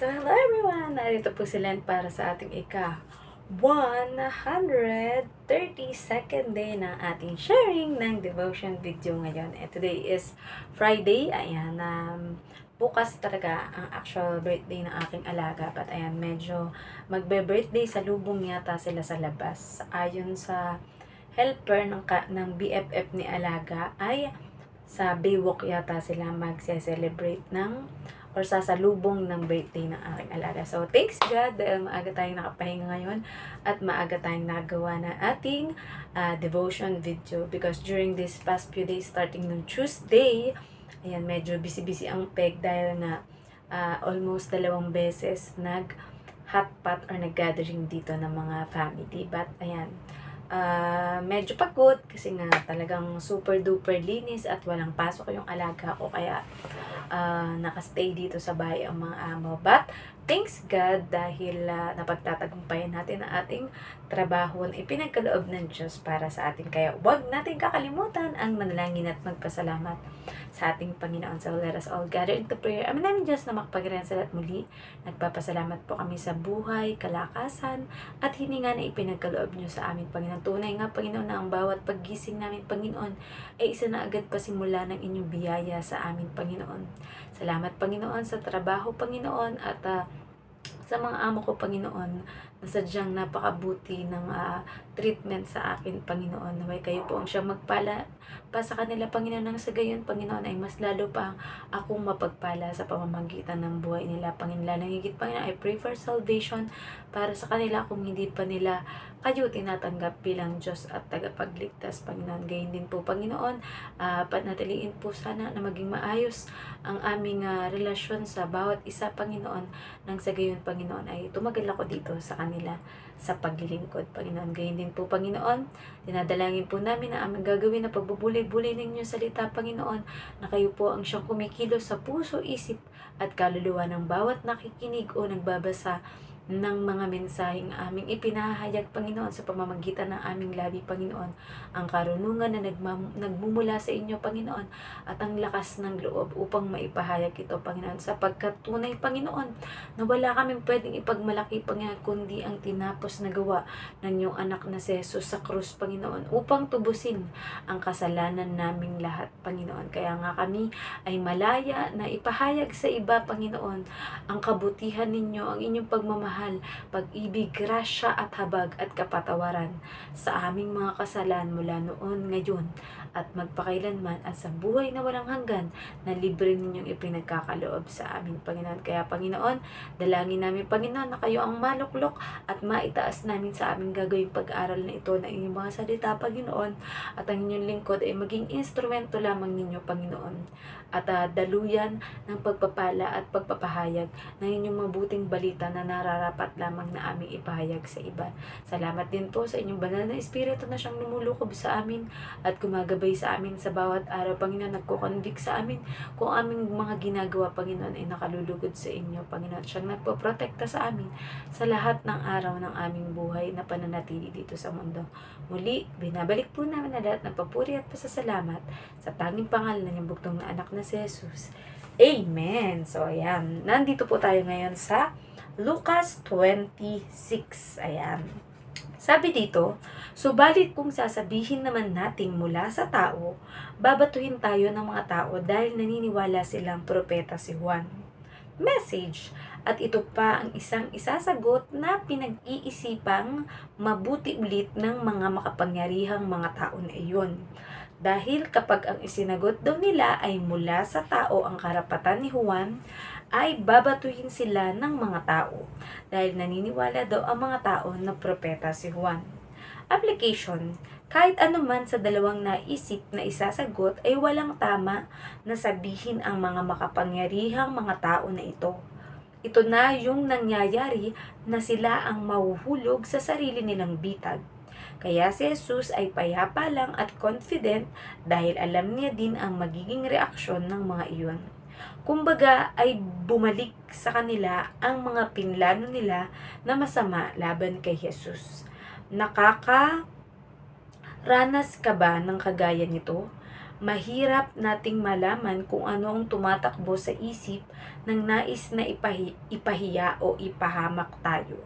So, hello everyone! Narito po sila para sa ating ika-132nd day ng ating sharing ng devotion video ngayon. And today is Friday. Ayan, bukas talaga ang actual birthday ng aking alaga. But ayan, medyo magbe-birthday sa lubong yata sila sa labas. Ayon sa helper ng BFF ni alaga ay sa Baywalk yata sila magse-celebrate ng or sasalubong ng birthday ng aking alaga. So, thanks God dahil maaga tayong nakapahinga ngayon at maaga tayong nagawa na ating devotion video because during this past few days starting nung Tuesday, ayan, medyo busy-busy ang peg dahil nga almost 2 beses nag-hotpot or nag-gathering dito ng mga family. But, ayan, medyo pagod kasi nga talagang super duper linis at walang pasok yung alaga ko kaya nakastay dito sa bahay ang mga amo. But thanks God dahil napagtatagumpayan natin ang ating trabaho na ipinagkaloob ng Diyos para sa atin. Kaya huwag natin kakalimutan ang manalangin at magpasalamat sa ating Panginoon. So let us all gather into prayer. Amin namin Diyos na makapagirahan sa lahat muli. Nagpapasalamat po kami sa buhay, kalakasan, at hininga na ipinagkaloob niyo sa amin, Panginoon. Tunay nga, Panginoon, na ang bawat paggising namin, Panginoon, ay isa na agad pasimula ng inyong biyaya sa amin, Panginoon. Salamat, Panginoon, sa trabaho, Panginoon, at sa mga amo ko, Panginoon, na sadyang napakabuti ng treatment sa akin, Panginoon. Naway kayo po ang siyang magpala pa sa kanila, Panginoon, nang sa gayon, Panginoon, ay mas lalo pa akong mapagpala sa pamamagitan ng buhay nila, Panginoon. Nangigit, Panginoon, I pray for salvation para sa kanila kung hindi pa nila kayo tinatanggap bilang Diyos at tagapagligtas, Panginoon. Gayon din po, Panginoon, panatiliin po sana na maging maayos ang aming relasyon sa bawat isa, Panginoon, nang sa gayon, Panginoon, ay tumagal ako dito sa kanila sa paglilingkod, Panginoon. Gayon din po, Panginoon, dinadalangin po namin na aming gagawin na pagbubuli-buli ninyo salita, Panginoon, na kayo po ang siyang kumikilos sa puso, isip at kaluluwa ng bawat nakikinig o nagbabasa ng mga mensaheng aming ipinahayag, Panginoon, sa pamamagitan ng aming labi, Panginoon, ang karunungan na nagmumula sa inyo, Panginoon, at ang lakas ng loob upang maipahayag ito, Panginoon, sapagkat tunay, Panginoon, na wala kaming pwedeng ipagmalaki, Panginoon, kundi ang tinapos na gawa ng iyong anak na si Jesus sa krus, Panginoon, upang tubusin ang kasalanan naming lahat, Panginoon. Kaya nga kami ay malaya na ipahayag sa iba, Panginoon, ang kabutihan ninyo, ang inyong pagmamahal, pag-ibig, grasya at habag at kapatawaran sa aming mga kasalan mula noon, ngayon at magpakailanman at sa buhay na walang hanggan na libre ninyong ipinagkakaloob sa aming, Panginoon. Kaya, Panginoon, dalangin namin, Panginoon, na kayo ang maluklok at maitaas namin sa aming gagawing pag-aaral na ito na inyong mga salita, Panginoon, at ang inyong lingkod ay maging instrumento lamang ninyo, Panginoon, at daluyan ng pagpapala at pagpapahayag ng inyong mabuting balita na nararapat lamang na aming ipahayag sa iba. Salamat din po sa inyong banal na Espiritu na siyang lumulukob sa amin at gumagabay sa amin sa bawat araw, Panginoon, nagkukonvict sa amin kung aming mga ginagawa, Panginoon, ay nakalulugod sa inyo, Panginoon. Siyang nagpoprotekta sa amin sa lahat ng araw ng aming buhay na pananatili dito sa mundo. Muli, binabalik po namin na lahat ng papuri at pasasalamat sa tanging pangalan ng buktong na anak na si Jesus. Amen! So, ayan. Nandito po tayo ngayon sa Lucas 26. Ayan. Sabi dito, subalit kung sasabihin naman natin mula sa tao, babatuhin tayo ng mga tao dahil naniniwala silang propeta si Juan. Message. At ito pa ang isang isasagot na pinag-iisipang mabuti ulit ng mga makapangyarihang mga tao na iyon. Dahil kapag ang isinagot daw nila ay mula sa tao ang karapatan ni Juan, ay babatuhin sila ng mga tao dahil naniniwala daw ang mga tao na propeta si Juan. Application. Kahit anuman sa dalawang naisip na isasagot ay walang tama na sabihin ang mga makapangyarihang mga tao na ito. Ito na yung nangyayari na sila ang mahuhulog sa sarili nilang bitag. Kaya si Jesus ay payapa lang at confident dahil alam niya din ang magiging reaksyon ng mga iyon. Kumbaga ay bumalik sa kanila ang mga pinlano nila na masama laban kay Jesus. Nakakaranas ka ba ng kagaya nito? mahirap nating malaman kung ano ang tumatakbo sa isip ng nais na ipahiya o ipahamak tayo.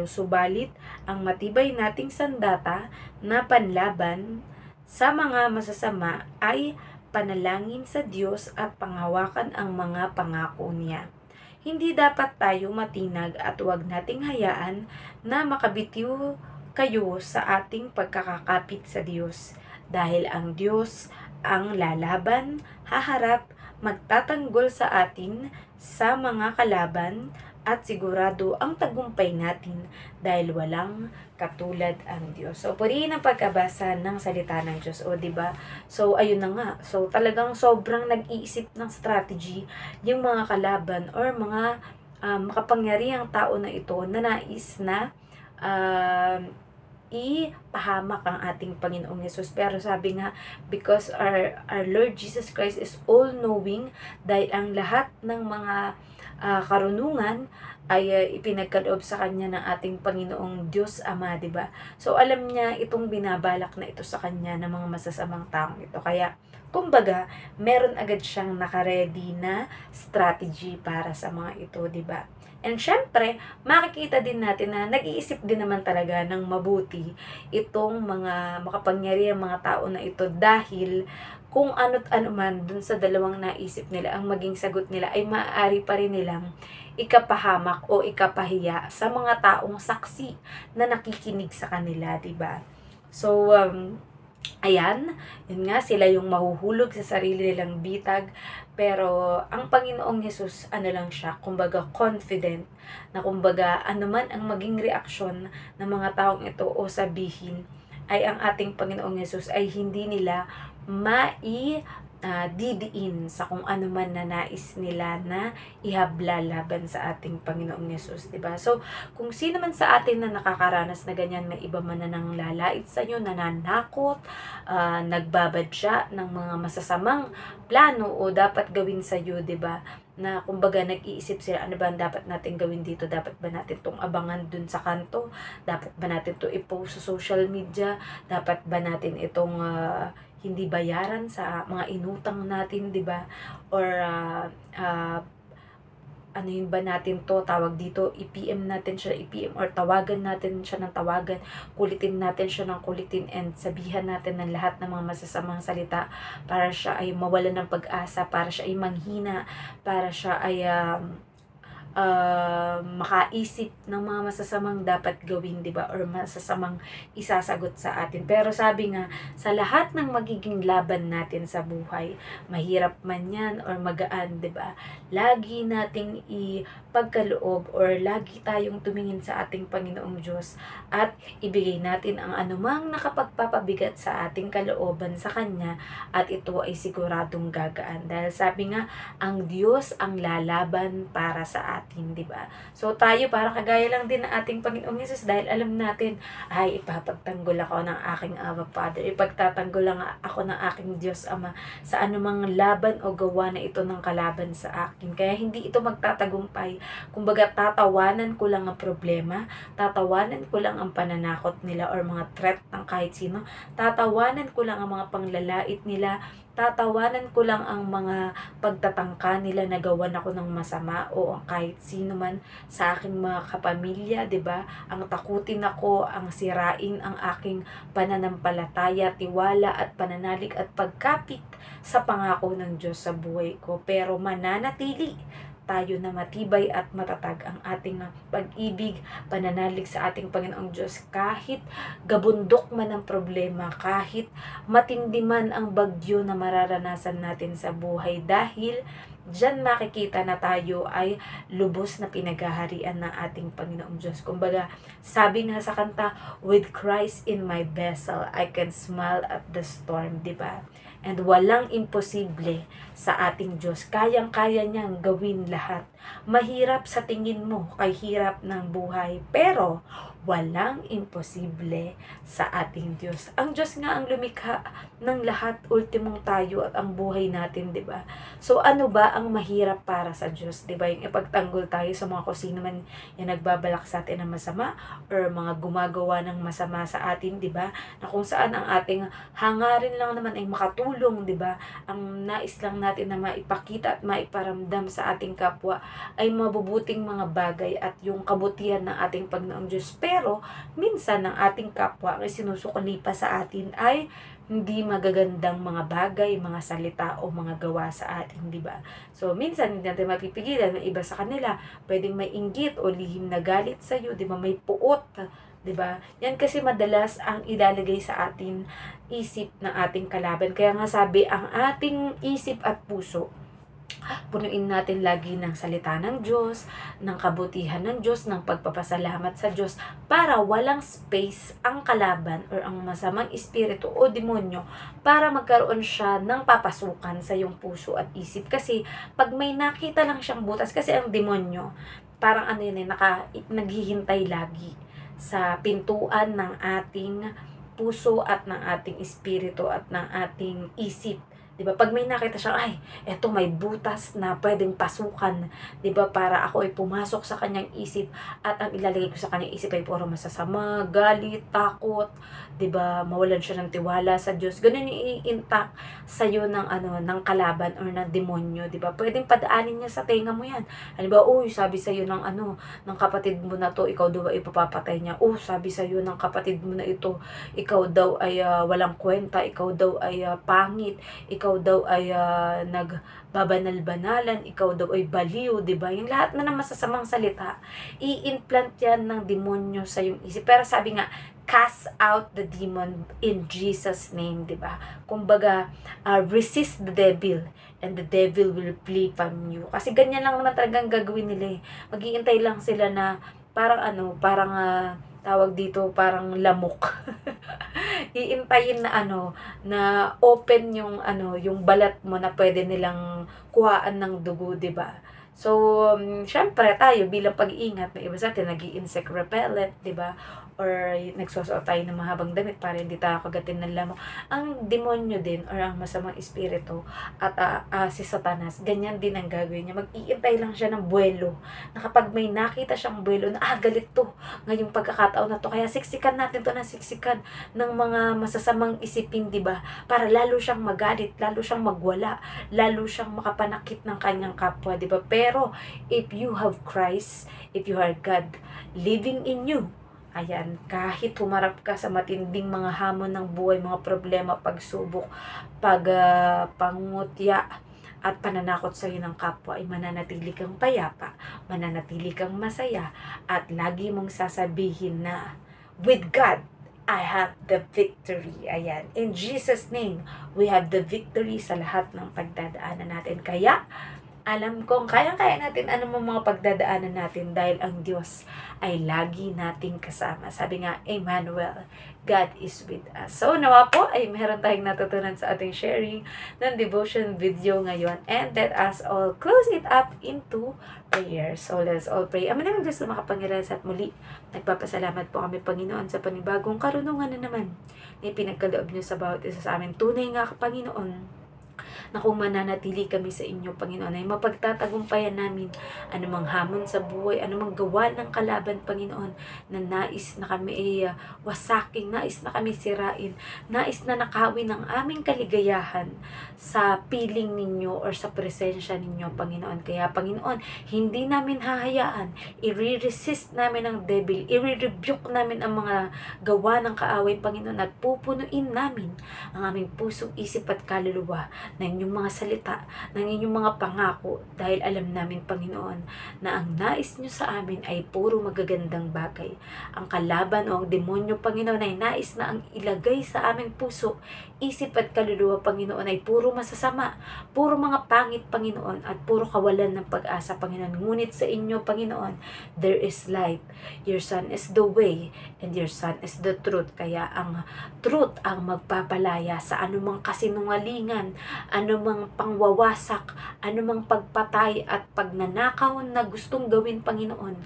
Subalit ang matibay nating sandata na panlaban sa mga masasama ay panalangin sa Diyos at panghawakan ang mga pangako niya. Hindi dapat tayo matinag at huwag nating hayaan na makabitiw kayo sa ating pagkakakapit sa Diyos. Dahil ang Diyos ang lalaban, haharap, magtatanggol sa atin sa mga kalaban, at sigurado ang tagumpay natin dahil walang katulad ang Diyos. So, purihin ang pagkabasa ng salita ng Diyos. O, diba? So, ayun na nga. So, talagang sobrang nag-iisip ng strategy yung mga kalaban or mga makapangyarihang tao na ito na nais na ipahamak ang ating Panginoong Yesus. Pero sabi nga, because our Lord Jesus Christ is all-knowing, dahil ang lahat ng mga karunungan ay ipinagkaloob sa kanya ng ating Panginoong Diyos Ama, diba? So, alam niya itong binabalak na ito sa kanya ng mga masasamang taong ito. Kaya, kumbaga, meron agad siyang nakaredy na strategy para sa mga ito, diba? And syempre, makikita din natin na nag-iisip din naman talaga ng mabuti itong mga makapangyarihang mga tao na ito, dahil kung ano't ano man dun sa dalawang naisip nila, ang maging sagot nila ay maaari pa rin nilang ikapahamak o ikapahiya sa mga taong saksi na nakikinig sa kanila, diba? So, ayan, yun nga, sila yung mahuhulog sa sarili nilang bitag, pero ang Panginoong Yesus, ano lang siya, kumbaga confident, na kumbaga anuman ang maging reaksyon ng mga taong ito o sabihin, ay ang ating Panginoong Yesus ay hindi nila didiin sa kung ano man na nais nila na ihabla laban sa ating Panginoong Yesus, diba? So, kung sino man sa atin na nakakaranas na ganyan, may iba man na nang lalait sa inyo, nananakot, nagbabadya ng mga masasamang plano o dapat gawin sa iyo, diba? Na kumbaga nag-iisip sila, ano ba ang dapat natin gawin dito? Dapat ba natin itong abangan dun sa kanto? Dapat ba natin ito i-post sa social media? Dapat ba natin itong hindi bayaran sa mga inutang natin, di ba? Or ano yun ba natin to, tawag dito, i-PM natin siya, i-PM or tawagan natin siya ng tawagan, kulitin natin siya ng kulitin, and sabihan natin ng lahat ng mga masasamang salita para siya ay mawalan ng pag-asa, para siya ay manghina, para siya ay makaisip ng mga masasamang dapat gawin, diba? Or masasamang isasagot sa atin. Pero sabi nga, sa lahat ng magiging laban natin sa buhay, mahirap man yan or magaan, diba? Lagi nating ipagkaloob or lagi tayong tumingin sa ating Panginoong Diyos at ibigay natin ang anumang nakapagpapabigat sa ating kalooban sa Kanya, at ito ay siguradong gagaan. Dahil sabi nga, ang Diyos ang lalaban para sa atin, di ba? So tayo, para kagaya lang din ng ating Panginoong Hesus, dahil alam natin, ay ipapagtanggol ako ng aking Aba Father, ipagtatanggol lang ako ng aking Diyos Ama sa anumang laban o gawa na ito ng kalaban sa akin. Kaya hindi ito magtatagumpay. Kumbaga, tatawanan ko lang ang problema, tatawanan ko lang ang pananakot nila or mga threat ng kahit sino, tatawanan ko lang ang mga panglalait nila, tatawanan ko lang ang mga pagtatangka nila na gawan ako ng masama o ang kahit sino man sa aking mga kapamilya, 'di ba? Ang takutin ako, ang sirain ang aking pananampalataya, tiwala at pananalig at pagkapit sa pangako ng Diyos sa buhay ko. Pero mananatili tayo na matibay at matatag ang ating pag-ibig, pananalig sa ating Panginoong Diyos, kahit gabundok man ang problema, kahit matindi man ang bagyo na mararanasan natin sa buhay, dahil diyan makikita na tayo ay lubos na pinaghaharian ng ating Panginoong Diyos. Kumbaga, sabi nga sa kanta, with Christ in my vessel, I can smile at the storm, di ba? And walang imposible sa ating Diyos. Kayang-kaya niyang gawin lahat. Mahirap sa tingin mo, kay hirap ng buhay, pero walang imposible sa ating Diyos. Ang Diyos nga ang lumikha ng lahat, ultimong tayo at ang buhay natin, 'di ba? So ano ba ang mahirap para sa Diyos, 'di ba? Yung ipagtanggol tayo sa mga kung sino man yung nagbabalak sa atin ng masama or mga gumagawa ng masama sa atin, 'di ba? Na kung saan ang ating hangarin lang naman ay makatulong, 'di ba? Ang nais lang natin na maipakita at maiparamdam sa ating kapwa ay mabubuting mga bagay at yung kabutihan ng ating Panginoong Diyos. Pero minsan ang ating kapwa ay sinusukli pa sa atin ay hindi magagandang mga bagay, mga salita o mga gawa sa atin, di ba? So minsan hindi natin mapipigilan ng iba sa kanila, pwedeng may inggit o lihim na galit sa iyo, di ba? May puot, 'di ba? Yan kasi madalas ang ilalagay sa atin isip ng ating kalaban. Kaya nga sabi, ang ating isip at puso punuin natin lagi ng salita ng Diyos, ng kabutihan ng Diyos, ng pagpapasalamat sa Diyos, para walang space ang kalaban or ang masamang espiritu o demonyo para magkaroon siya ng papasukan sa iyong puso at isip. Kasi pag may nakita lang siyang butas, kasi ang demonyo parang ano yun, naghihintay lagi sa pintuan ng ating puso at ng ating espiritu at ng ating isip. 'Di ba? Pag may nakita siya, ay, eto may butas na pwedeng pasukan, 'di ba? Para ako ay pumasok sa kanyang isip at ang ilalagay ko sa kanyang isip ay puro masasama, galit, takot, 'di ba? Mawalan siya ng tiwala sa Diyos. Ganun i-intact sa iyo ng kalaban or ng demonyo, 'di ba? Pwedeng padaanin niya sa tenga mo 'yan. Halimbawa, uy, sabi sa iyo ng kapatid mo na to, ikaw daw ay ipapapatay niya. Oh, sabi sa iyo ng kapatid mo na ito, ikaw daw ay walang kwenta, ikaw daw ay pangit, ikaw daw ay nagbabanal-banalan, ikaw daw ay baliw, 'di ba? Yung lahat na ng masasamang salita, i-implant 'yan ng demonyo sa yung isip. Pero sabi nga, cast out the demon in Jesus name, 'di ba? Kumbaga, resist the devil and the devil will flee from you. Kasi ganyan lang naman talagang gagawin nila eh. Maghihintay lang sila na parang tawag dito, parang lamok. Iintayin na open yung balat mo na pwede nilang kuhaan ng dugo, 'di ba? So, syempre tayo bilang pag-iingat, may iba sa atin nag-i-insect repellent, 'di ba? Or nagsusuot tayo ng mahabang damit para hindi tayo kagatin ng lamok. Ang demonyo din or ang masamang espiritu at si Satanas, ganyan din ang gagawin niya. Mag-iintay lang siya ng buwelo. Na kapag may nakita siyang buwelo na galit to ngayong pagkakataon na to, kaya siksikan natin to, na siksikan ng mga masasamang isipin, 'di ba? Para lalo siyang magalit, lalo siyang magwala, lalo siyang makapanakit ng kanyang kapwa, 'di ba? Pero if you have Christ, if you are God living in you, ayan, kahit humarap ka sa matinding mga hamon ng buhay, mga problema, pagsubok, pangungutya, at pananakot sa iyo ng kapwa, ay mananatili kang payapa, mananatili kang masaya, at lagi mong sasabihin na, with God, I have the victory. Ayan. In Jesus' name, we have the victory sa lahat ng pagdadaanan natin. Kaya, alam kong kaya-kaya natin mga pagdadaanan natin dahil ang Diyos ay lagi nating kasama. Sabi nga, Emmanuel, God is with us. So, nawa po ay meron tayong natutunan sa ating sharing ng devotion video ngayon. And let us all close it up into prayer. So, let's all pray. Ama namin Diyos na makapangyarihan at muli, nagpapasalamat po kami, Panginoon, sa panibagong karunungan na naman na ipinagkaloob niyo sa bawat isa sa amin. Tunay nga, Panginoon, na kung mananatili kami sa inyo, Panginoon, ay mapagtatagumpayan namin anumang hamon sa buhay, anumang gawa ng kalaban, Panginoon, na nais na kami ay wasaking, nais na kami sirain, nais na nakawin ang aming kaligayahan sa piling ninyo or sa presensya ninyo, Panginoon. Kaya, Panginoon, hindi namin hahayaan, i-resist namin ang devil, i-rebuke namin ang mga gawa ng kaaway, Panginoon, at pupunuin namin ang aming puso, isip at kaluluwa ng inyong mga salita, ng inyong mga pangako, dahil alam namin, Panginoon, na ang nais nyo sa amin ay puro magagandang bagay. Ang kalaban o ang demonyo, Panginoon, ay nais na ang ilagay sa aming puso, isip at kaluluwa, Panginoon, ay puro masasama, puro mga pangit, Panginoon, at puro kawalan ng pag-asa, Panginoon. Ngunit sa inyo, Panginoon, there is light. Your Son is the way, and your Son is the truth. Kaya ang truth ang magpapalaya sa anumang kasinungalingan, anumang pangwawasak, anumang pagpatay at pagnanakaw na gustong gawin, Panginoon,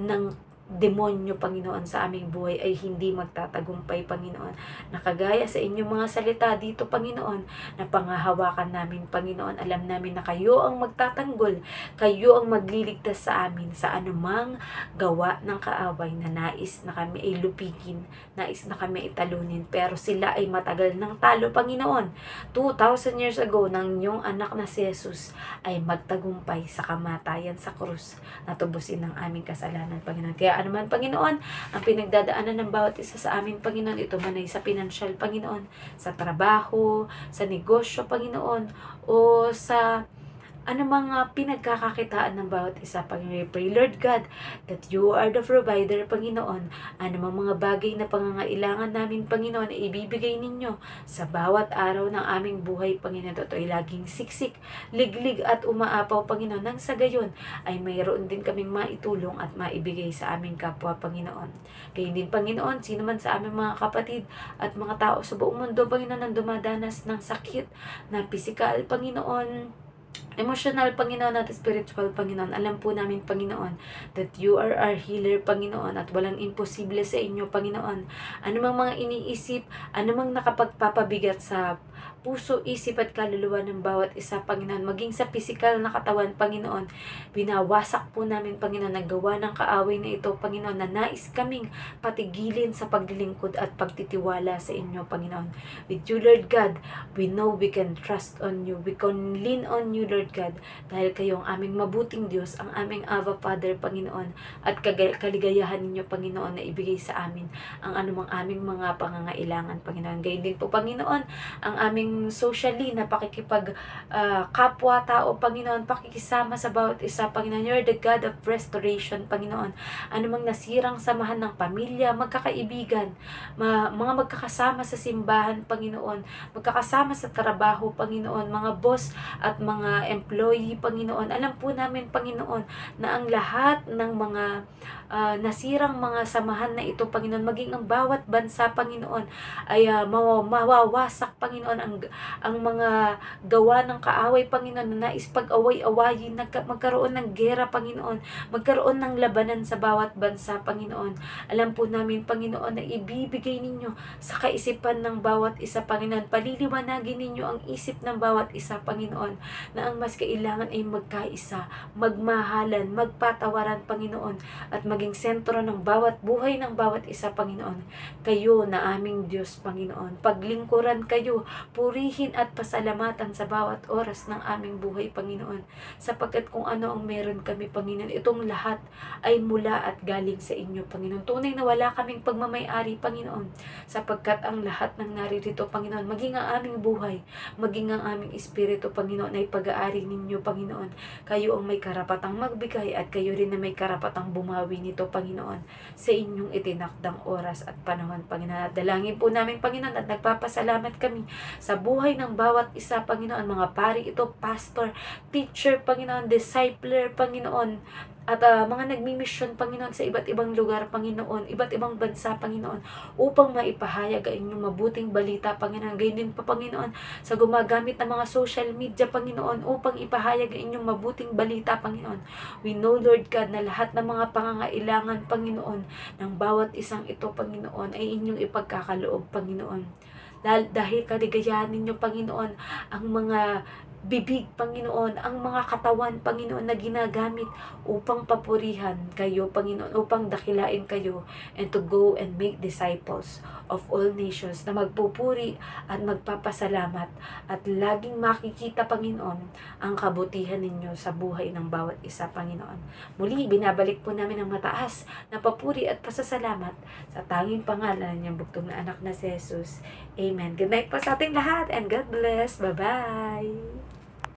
ng demonyo, Panginoon, sa aming buhay ay hindi magtatagumpay, Panginoon. Nakagaya sa inyong mga salita dito, Panginoon, na pangahawakan namin, Panginoon. Alam namin na kayo ang magtatanggol, kayo ang magliligtas sa amin sa anumang gawa ng kaaway na nais na kami ay lupigin, nais na kami italunin, pero sila ay matagal ng talo, Panginoon. 2,000 years ago, nang inyong anak na si Jesus ay magtagumpay sa kamatayan sa krus, natubusin ng aming kasalanan, Panginoon. Kaya anuman, Panginoon, ang pinagdadaanan ng bawat isa sa amin, Panginoon, ito man ay sa financial, Panginoon, sa trabaho, sa negosyo, Panginoon, o sa mga pinagkakakitaan ng bawat isa, Panginoon. Pray, Lord God, that you are the provider, Panginoon. Anumang mga bagay na pangangailangan namin, Panginoon, ay ibibigay ninyo sa bawat araw ng aming buhay, Panginoon. Ito ay laging siksik, liglig at umaapaw, Panginoon. Nang sa gayon ay mayroon din kaming maitulong at maibigay sa aming kapwa, Panginoon. Kaya din, Panginoon, sino man sa aming mga kapatid at mga tao sa buong mundo, Panginoon, ang dumadanas ng sakit na pisikal, Panginoon, emotional, Panginoon, at spiritual, Panginoon. Alam po namin, Panginoon, that you are our healer, Panginoon, at walang imposible sa inyo, Panginoon. Anumang mga iniisip, anumang nakapagpapabigat sa puso, isip at kaluluwa ng bawat isa, Panginoon, maging sa pisikal na katawan, Panginoon, binawasak po namin, Panginoon, naggawa ng kaaway na ito, Panginoon, na nais kaming patigilin sa paglilingkod at pagtitiwala sa inyo, Panginoon. With you, Lord God, we know we can trust on you, we can lean on you, Lord God, dahil kayo ang aming mabuting Diyos, ang aming Ava Father, Panginoon, at kaligayahan ninyo, Panginoon, na ibigay sa amin ang anumang aming mga pangangailangan, Panginoon. Gayon din po, Panginoon, ang aming socially na pakikipag kapwa-tao, Panginoon, pakikisama sa bawat isa, Panginoon. You're the God of restoration, Panginoon. Anumang nasirang samahan ng pamilya, magkakaibigan, mga magkakasama sa simbahan, Panginoon, magkakasama sa trabaho, Panginoon, mga boss at mga employee, Panginoon. Alam po namin, Panginoon, na ang lahat ng mga nasirang mga samahan na ito, Panginoon, maging ang bawat bansa, Panginoon, ay mawawasak, Panginoon, ang mga gawa ng kaaway, Panginoon, na nais pag-away-awayin, magkaroon ng gera, Panginoon, magkaroon ng labanan sa bawat bansa, Panginoon. Alam po namin, Panginoon, na ibibigay ninyo sa kaisipan ng bawat isa, Panginoon. Paliliwanagin ninyo ang isip ng bawat isa, Panginoon, na ang mas kailangan ay magkaisa, magmahalan, magpatawaran, Panginoon, at maging sentro ng bawat buhay ng bawat isa, Panginoon. Kayo na aming Diyos, Panginoon. Paglingkuran kayo, purihin at pasalamatan sa bawat oras ng aming buhay, Panginoon. Sapagkat kung ano ang meron kami, Panginoon, itong lahat ay mula at galing sa inyo, Panginoon. Tunay na wala kaming pagmamay-ari, Panginoon, sapagkat ang lahat ng naririto, Panginoon, maging ang aming buhay, maging ang aming espiritu, Panginoon, ay pag-aari ninyo, Panginoon. Kayo ang may karapatang magbigay at kayo rin na may karapatang bumawi nito, Panginoon, sa inyong itinakdang oras at panahon, Panginoon. At dalangin po namin, Panginoon, at nagpapasalamat kami sa buhay ng bawat isa, Panginoon, mga pari ito, pastor, teacher, Panginoon, discipler, Panginoon, at mga nagmi-mission, Panginoon, sa iba't ibang lugar, Panginoon, iba't ibang bansa, Panginoon, upang maipahayag ang inyong mabuting balita, Panginoon. Gayon din pa, Panginoon, sa gumagamit ng mga social media, Panginoon, upang ipahayag ang inyong mabuting balita, Panginoon. We know, Lord God, na lahat ng mga pangangailangan, Panginoon, ng bawat isang ito, Panginoon, ay inyong ipagkakaloob, Panginoon. Dahil kaligayahan ninyo, Panginoon, ang mga bibig, Panginoon, ang mga katawan, Panginoon, na ginagamit upang papurihan kayo, Panginoon, upang dakilain kayo, and to go and make disciples of all nations, na magpupuri at magpapasalamat at laging makikita, Panginoon, ang kabutihan ninyo sa buhay ng bawat isa, Panginoon. Muli, binabalik po namin ang mataas na papuri at pasasalamat sa tanging pangalan niyang bugtong na anak na si Jesus. Amen. Good night po sa ating lahat and God bless. Bye-bye.